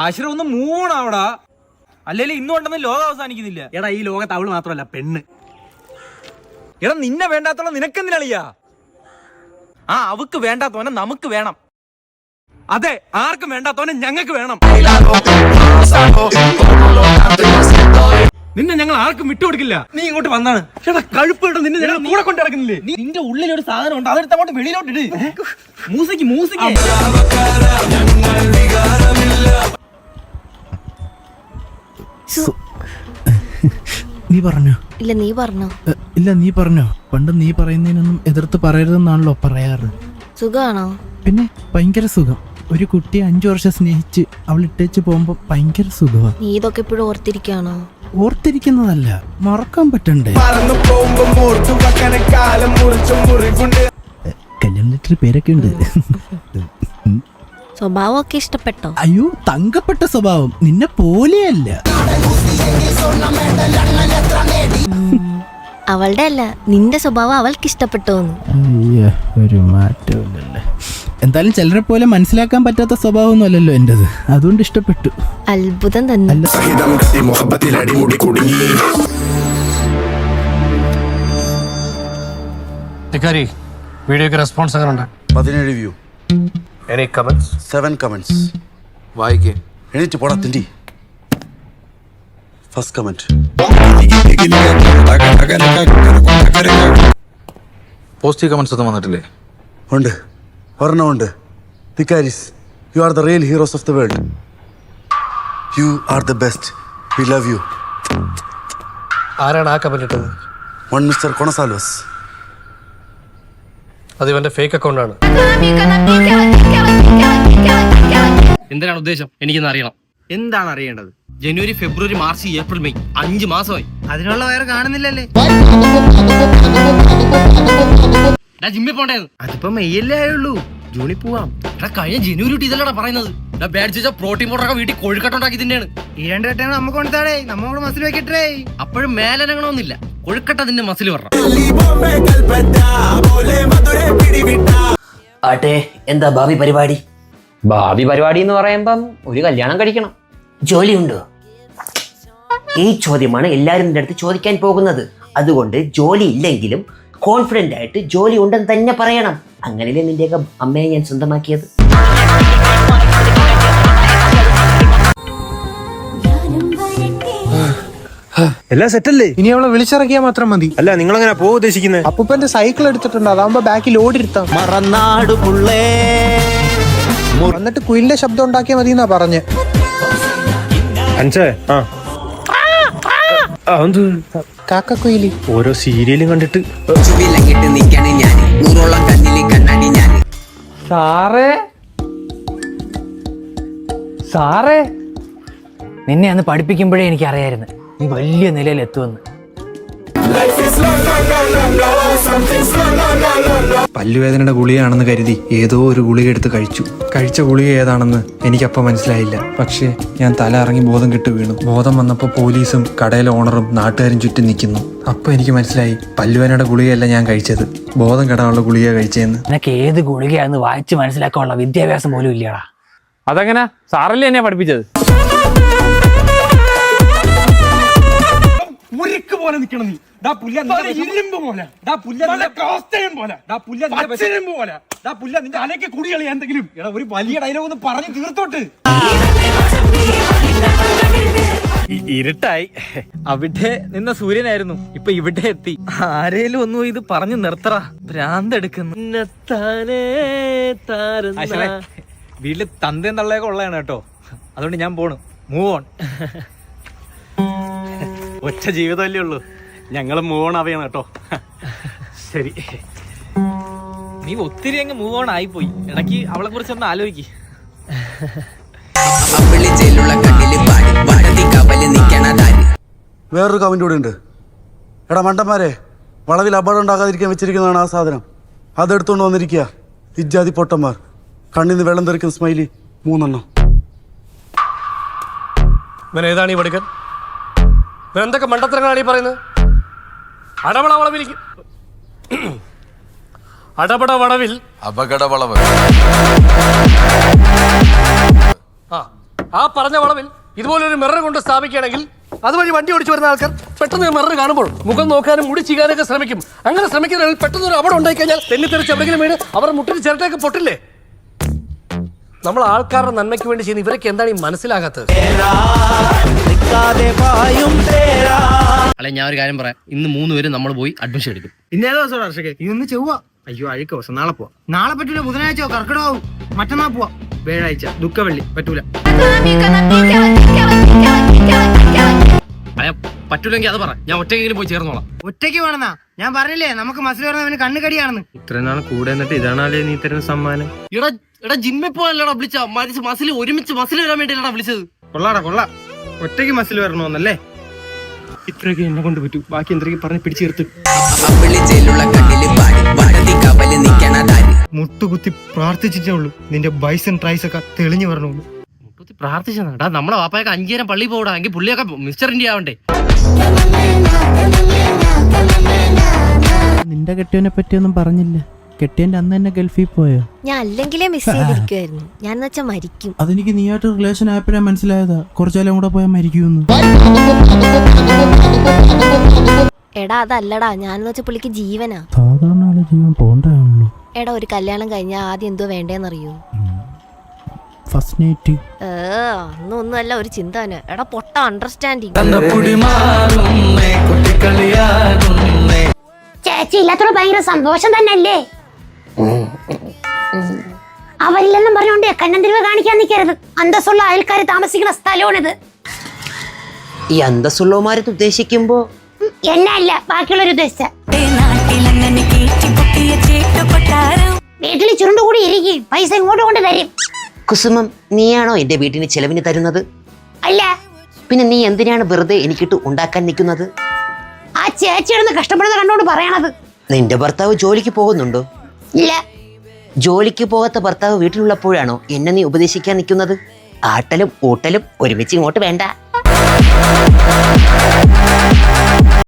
അശ്ര ഒന്ന് മൂണാവടാ, അല്ലെങ്കിൽ ഇന്നുകൊണ്ടൊന്നും ലോകം അവസാനിക്കുന്നില്ല. എടാ ഈ ലോകത്ത് അവള് മാത്രമല്ല പെണ്ണ്. എടാ നിന്നെ വേണ്ടാത്തോളം നിനക്കെന്തിനളിയാ? ആ അവക്ക് വേണ്ടാത്തോനെ നമുക്ക് വേണം. അതെ, ആർക്കും വേണ്ടാത്തോനെ ഞങ്ങൾക്ക് വേണം. നിന്നെ ഞങ്ങൾ ആർക്കും വിട്ടുകൊടുക്കില്ല. നീ ഇങ്ങോട്ട് വന്നാണ്. ചേട്ടാ കഴുപ്പ് നിന്നെ ഞങ്ങൾ കൂടെ കൊണ്ട് നടക്കുന്നില്ലേ? നിന്റെ ഉള്ളിലൊരു സാധനം ഉണ്ട്, അതെടുത്ത് അങ്ങോട്ട് വെളിയിലോട്ട് ഇട്. മൂസിക്ക് നീ പറഞ്ഞോ? ഇല്ല നീ പറഞ്ഞോ? ഇല്ല നീ പറഞ്ഞോ. പണ്ട് നീ പറയുന്നതിനൊന്നും എതിർത്ത് പറയരുതെന്നാണല്ലോ പറയാറ്. സുഖാണോ? പിന്നെ ഭയങ്കര സുഖം. ഒരു കുട്ടിയെ 5 വർഷം സ്നേഹിച്ച് അവൾ ഇട്ടേച്ച് പോകുമ്പോ ഭയങ്കര സുഖമാണ്. നീ ഇതൊക്കെ ഇപ്പോഴും ഓർത്തിരിക്കാണോ? ഓർത്തിരിക്കുന്നതല്ല, മറക്കാൻ പറ്റണ്ടേ. കല്യാണ ലെറ്റർ പേരൊക്കെ ഉണ്ട്. സ്വഭാവമൊക്കെ ഇഷ്ടപ്പെട്ടോ? അയ്യോ തങ്കപ്പെട്ട സ്വഭാവം, നിന്നെ പോലെയല്ല. അവളുടെ അല്ല, നിന്റെ സ്വഭാവം അവൾക്ക് ഇഷ്ടപ്പെട്ടോന്ന്. അയ്യോ ഒരു മാറ്റമില്ലല്ലേ. എന്തായാലും ചിലരെ പോലെ മനസ്സിലാക്കാൻ പറ്റാത്ത സ്വഭാവമൊന്നും അല്ലല്ലോ എന്റേത്, അതുകൊണ്ട് ഇഷ്ടപ്പെട്ടു. അത്ഭുതം തന്നെ. വീഡിയോക്ക് റെസ്പോൺസ് എങ്ങനെ ഉണ്ട്? 17 വ്യൂ. Any comments? 7 കമന്റ്സ്. വായിക്കേ. എണീറ്റ് പോടാ തിണ്ടി. First comment. പോസിറ്റീവ് കമന്റ്സ് ഒന്നും വന്നിട്ടില്ലേ? ഉണ്ട്, ഒരെണ്ണമുണ്ട്. പിക്കാരിസ്, you are the real heroes of the world. You are the best. We love you. ആരാണ് ആ കമന്റ് ഇട്ടത്? വൺ മിസ്റ്റർ കൊണസാലോസ്. അത് ഇവന്റെ ഫേക്ക് അക്കൗണ്ട് ആണ്. എന്തിനാണ് ഉദ്ദേശം? എനിക്കൊന്ന് അറിയണം. എന്താണ് അറിയേണ്ടത്? ജനുവരി, ഫെബ്രുവരി, മാർച്ച്, ഏപ്രിൽ, മെയ് 5 മാസമായി. അതിനുള്ള വയറ് കാണുന്നില്ലല്ലേ? ജിമ്മിൽ പോണ്ടേന്ന്. അതിപ്പോ മെയ്യല്ലേ ആയുള്ളൂ, ജൂണിൽ പോവാം. എടാ കഴിഞ്ഞ ജനുവരി തൊട്ട് ഇതല്ലടാ പറയുന്നത്. പ്രോട്ടീൻ പൗഡറൊക്കെ വീട്ടിൽ കൊഴുക്കട്ടുണ്ടാക്കി തന്നെയാണ്. ഈ 2 വട്ടം നമുക്ക് കൊണ്ടുതാടേ, നമ്മോട് മസിൽ വെക്കട്ടേ. അപ്പോഴും മേലനങ്ങണമെന്നില്ല, കൊഴുക്കട്ട അതിന്റെ മസിൽ വരണം. ആട്ടെ, എന്താ ഭാവി പരിപാടി? ഭാവി പരിപാടി എന്ന് പറയുമ്പം ഒരു കല്യാണം കഴിക്കണം. ജോലിയുണ്ടോ? ഈ ചോദ്യമാണ് എല്ലാവരും നിന്റെ അടുത്ത് ചോദിക്കാൻ പോകുന്നത്. അതുകൊണ്ട് ജോലി ഇല്ലെങ്കിലും കോൺഫിഡന്റ് ആയിട്ട് ജോലി ഉണ്ടെന്ന് തന്നെ പറയണം. അങ്ങനെയല്ലേ നിന്റെയൊക്കെ അമ്മയെ ഞാൻ സ്വന്തമാക്കിയത്. എല്ലാം സെറ്റല്ലേ? ഇനി അവളെ വിളിച്ചിറക്കിയാൽ മാത്രം മതി. അല്ല നിങ്ങൾ എങ്ങനെ പോകാൻ ഉദ്ദേശിക്കുന്നത്? അപ്പൂപ്പന്റെ സൈക്കിൾ എടുത്തിട്ടുണ്ട്, അതാകുമ്പോ ബാക്കിൽ ലോഡ് ഇരുത്താം. എന്നിട്ട് കുയിലിന്റെ ശബ്ദം ഉണ്ടാക്കിയാൽ മതി എന്നാ പറഞ്ഞ്. കാക്കക്കുയില് ഓരോ സീരിയലും കണ്ടിട്ട്. സാറേ നിന്നെ അന്ന് പഠിപ്പിക്കുമ്പോഴേ എനിക്കറിയായിരുന്നു നീ വലിയ നിലയിൽ എത്തുമെന്ന്. പല്ലുവേദനയുടെ ഗുളികയാണെന്ന് കരുതി ഏതോ ഒരു ഗുളിക എടുത്ത് കഴിച്ച ഗുളിക ഏതാണെന്ന് എനിക്കപ്പോൾ മനസ്സിലായില്ല. പക്ഷേ ഞാൻ തല ഇറങ്ങി ബോധം കെട്ട് വീണു. ബോധം വന്നപ്പോൾ പോലീസും കടയിലെ ഓണറും നാട്ടുകാരും ചുറ്റും നിൽക്കുന്നു. അപ്പോൾ എനിക്ക് മനസ്സിലായി പല്ലുവേദനയുടെ ഗുളികയല്ല ഞാൻ കഴിച്ചത്, ബോധം കെടാനുള്ള ഗുളിക കഴിച്ചതെന്ന്. നിനക്ക് ഏത് ഗുളികയാന്ന് വായിച്ച് മനസ്സിലാക്കാനുള്ള വിദ്യാഭ്യാസം പോലും ഇല്ലടാ. അതെങ്ങനെ? സാറല്ലേ എന്നെ പഠിപ്പിച്ചത്? ഉരുക്ക് പോലെ നിക്കണം നീ. ഇരുമ്പ് പോലെ, നിന്റെ അലയ്ക്ക് കുടികളി എന്തെങ്കിലും. ഒരു വലിയ ഡയലോഗ് ഒന്ന് പറഞ്ഞു തീർത്തോട്ട്. ഇരുട്ടായി. അവിടെ നിന്ന സൂര്യനായിരുന്നു, ഇപ്പൊ ഇവിടെ എത്തി. ആരേലും ഒന്നും ഇത് പറഞ്ഞു നിർത്തറ, ഭ്രാന്തെടുക്കുന്നു. വീട്ടില് തന്തയും തള്ളയൊക്കെ ഉള്ളതാണ് കേട്ടോ, അതുകൊണ്ട് ഞാൻ പോണു. Move on. ഒറ്റ ജീവിതമല്ലേ ഉള്ളൂ, ഞങ്ങള് മൂവ് ഓൺ ആവുകയാണ് കേട്ടോ. ശരി, നീ ഒത്തിരി അങ്ങ് മൂവ് ഓൺ ആയിപ്പോയി. ഇടയ്ക്ക് അവളെ കുറിച്ച് ഒന്ന് ആലോചിക്ക്. വേറൊരു കമന്റ് കൂടെ ഉണ്ട്. എടാ മണ്ടന്മാരെ, വളവിൽ അപകടം ഉണ്ടാകാതിരിക്കാൻ വെച്ചിരിക്കുന്നതാണ് ആ സാധനം. അതെടുത്തോണ്ട് വന്നിരിക്കുക ഇജ്ജാതി പൊട്ടന്മാർ. കണ്ണിന്ന് വെള്ളം തെറിക്കുന്ന സ്മൈലി 3 എണ്ണം. ഏതാണ് ഈ പഠിക്കൻ? എന്തൊക്കെ മണ്ടത്തരങ്ങളാണ് ഈ പറയുന്നത്? അടപട വളവിൽ അപകട വളവ്. ആ പറഞ്ഞ വളവിൽ ഇതുപോലൊരു മിറർ കൊണ്ട് സ്ഥാപിക്കുകയാണെങ്കിൽ അതുവഴി വണ്ടി ഓടിച്ചു വരുന്ന ആൾക്കാർ പെട്ടെന്ന് മിറർ കാണുമ്പോൾ മുഖം നോക്കാനും മുടി ചീകാനൊക്കെ ശ്രമിക്കും. അങ്ങനെ ശ്രമിക്കുന്നതിൽ പെട്ടെന്ന് ഒരു അപകടം ഉണ്ടായി കഴിഞ്ഞാൽ തെന്നിത്തെറിച്ച് എവിടെയെങ്കിലും വീണ് അവർ മുട്ടിന് ചിരട്ടയൊക്കെ പൊട്ടില്ലേ? നമ്മൾ ആൾക്കാരുടെ നന്മയ്ക്ക് വേണ്ടി ചെയ്യുന്ന ഇവരൊക്കെ എന്താണ് ഈ മനസ്സിലാകാത്തത്? അല്ലെ ഞാൻ ഒരു കാര്യം പറയാം, ഇന്ന് 3 പേര് നമ്മൾ പോയി അഡ്മിഷൻ എടുക്കും. ഇന്നേതോ ദിവസം ഹർഷകേ ഇന്ന് ചൊവ്വ. അയ്യോ അഴുക്ക ദിവസം നാളെ പോവാം. നാളെ പറ്റൂല, ബുധനാഴ്ച കർക്കിടകവും. മറ്റന്നാ പോവാ, വ്യാഴാഴ്ച ദുഃഖവെള്ളി പറ്റൂല. അല്ലെ പറ്റൂലെങ്കിൽ അത് പറ, ഞാൻ ഒറ്റയ്ക്കെങ്കിലും പോയി ചേർന്നോളാം. ഒറ്റയ്ക്ക് വേണമെന്നാ ഞാൻ പറഞ്ഞില്ലേ, നമുക്ക് മസിൽ വരുന്നവന് കണ്ണ് കടിയാണെന്ന്. ഇത്ര നാൾ കൂടെ എന്നിട്ട് ഇതാണല്ലേ നീ തരുന്ന സമ്മാനം? എടാ ജിമ്മിൽ പോയല്ലോടാ വിളിച്ച മസിൽ ഒരുമിച്ച് മസിൽ വരാൻ വേണ്ടിയിട്ടാ വിളിച്ചത്. കൊള്ളാ ഒറ്റയ്ക്ക് മസിൽ വരണമെന്നല്ലേ? ഇത്രയൊക്കെ എന്നെ കൊണ്ട് പറ്റൂ, ബാക്കി എന്തെങ്കിലും പറഞ്ഞ് പിടിച്ചു നിർത്ത്. മുട്ടുകുത്തി പ്രാർത്ഥിച്ചിട്ടേ ഉള്ളൂ നിന്റെ ബൈസൺ ട്രൈസ് ഒക്കെ തെളിഞ്ഞു വരണുള്ളൂ. മുട്ടൂത്തി പ്രാർത്ഥിച്ചതാ. നമ്മളെ വാപ്പായൊക്കെ 5 നേരം പള്ളി പോടാ, എങ്കിൽ പുള്ളിയൊക്കെ മിസ്റ്റർ ഇന്ത്യ ആവണ്ടേ. നിന്റെ കെട്ടിയവനെ പറ്റിയൊന്നും പറഞ്ഞില്ല. കെട്ടിയന്റെ അന്ന് തന്നെ ഗൾഫിൽ പോയോ? ഞാൻ അല്ലെങ്കിലേ മിസ് ചെയ്തിരിക്കുവായിരുന്നു. ഞാൻ എന്ന് വെച്ചാൽ മരിക്കും. അതെനിക്ക് നീയായിട്ട് റിലേഷൻ ആയപ്പോഴാ മനസ്സിലായതാ, കുറച്ചാലും കൂടെ പോയാൽ മരിക്കുമെന്ന്. എടാ അതല്ലടാ, ഞാനെന്ന് വെച്ചാൽ പുള്ളിക്ക് ജീവനാ. സാധാരണ ആളെ ജീവൻ പോണ്ടാണല്ലോ. എടാ ഒരു കല്യാണം കഴിഞ്ഞാൽ ആദ്യം എന്തോ വേണ്ടേന്നറിയോ? First night. അന്നൊന്നുമല്ല ഒരു ചിന്ത തന്നെ. എടാ പൊട്ട അണ്ടർസ്റ്റാൻഡിങ്. ചേച്ചി ഇല്ലാത്തോട് ഭയങ്കര സന്തോഷം തന്നെയല്ലേ? അവരില്ലെന്നും പറഞ്ഞോണ്ട് കണ്ണന്തിരിവ് കാണിക്കാൻ നിൽക്കരുത്. അന്തസ്സുള്ള അയൽക്കാർ താമസിക്കുന്ന സ്ഥലമാണിത്. ഈ അന്തസ്സുള്ളവന്മാരെ ഉദ്ദേശിക്കുമ്പോ എന്നെ അല്ല, ബാക്കിയുള്ളവർ ഉദ്ദേശിച്ച. വീട്ടിൽ ചുരുണ്ടുകൂടി ഇരിക്കും, പൈസ ഇങ്ങോട്ട് കൊണ്ട് തരും. കുസുമം, നീയാണോ എന്റെ വീട്ടിന് ചെലവിന് തരുന്നത്? അല്ല പിന്നെ നീ എന്തിനാണ് വെറുതെ എനിക്കിട്ട് ഉണ്ടാക്കാൻ നിൽക്കുന്നത്? ആ ചേച്ചിയാണെന്ന് കഷ്ടപ്പെടുന്ന കണ്ടോണ്ട് പറയണത്. നിന്റെ ഭർത്താവ് ജോലിക്ക് പോകുന്നുണ്ടോ? ഇല്ല. ജോലിക്ക് പോകാത്ത ഭർത്താവ് വീട്ടിലുള്ളപ്പോഴാണോ എന്നെ നീ ഉപദേശിക്കാൻ നിൽക്കുന്നത്? ആട്ടലും ഊട്ടലും ഒരുമിച്ച് ഇങ്ങോട്ട് വേണ്ട.